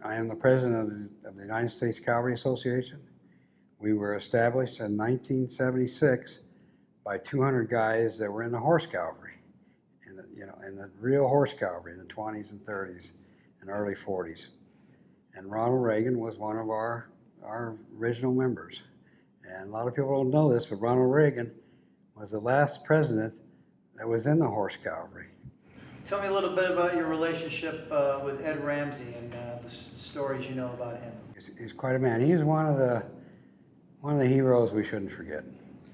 I am the president of the United States Cavalry Association. We were established in 1976 by 200 guys that were in the horse cavalry, in the real horse cavalry in the 20s and 30s and early 40s. And Ronald Reagan was one of our original members. And a lot of people don't know this, but Ronald Reagan was the last president that was in the horse cavalry. Tell me a little bit about your relationship with Ed Ramsey and the stories you know about him. He's quite a man. He was one of the heroes we shouldn't forget.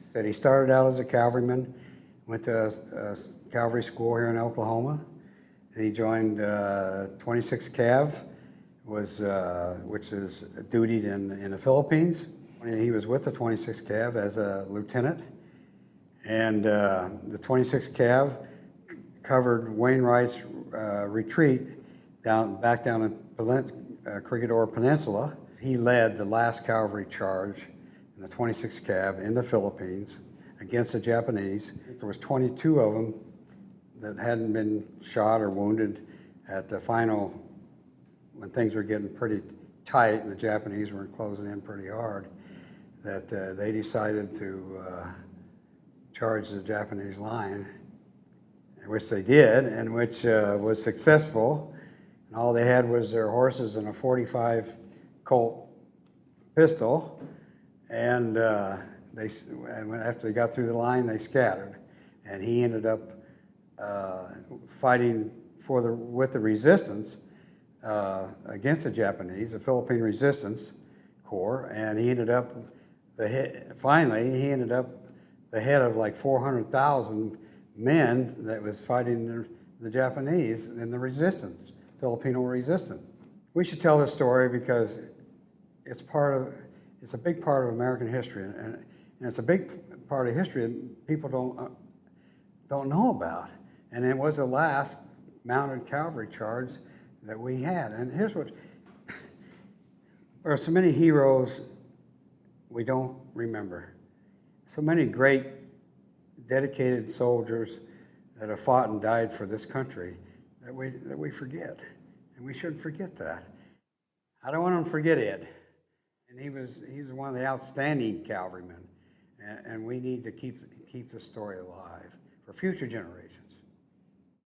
Said he started out as a cavalryman, went to a cavalry school here in Oklahoma. And he joined 26 Cav, which is dutied in the Philippines. And he was with the 26 Cav as a lieutenant. And the 26 Cav covered Wainwright's retreat back down the Corregidor Peninsula. He led the last cavalry charge in the 26 Cav in the Philippines against the Japanese. There was 22 of them that hadn't been shot or wounded at the final, when things were getting pretty tight and the Japanese were closing in pretty hard, that they decided to charge the Japanese line, which they did, and which was successful. And all they had was their horses and a 45 Colt pistol, and after they got through the line, they scattered. And he ended up fighting with the resistance against the Japanese, the Philippine Resistance Corps, and he ended up finally he ended up the head of like 400,000 men that was fighting the Japanese in the resistance, Filipino resistance. We should tell this story because it's a big part of American history, and it's a big part of history that people don't know about. And it was the last mounted cavalry charge that we had. And here's what, there are so many heroes we don't remember. So many great, dedicated soldiers that have fought and died for this country that we forget, and we shouldn't forget that. I don't want them to forget Ed, and he's one of the outstanding cavalrymen, and we need to keep the story alive for future generations.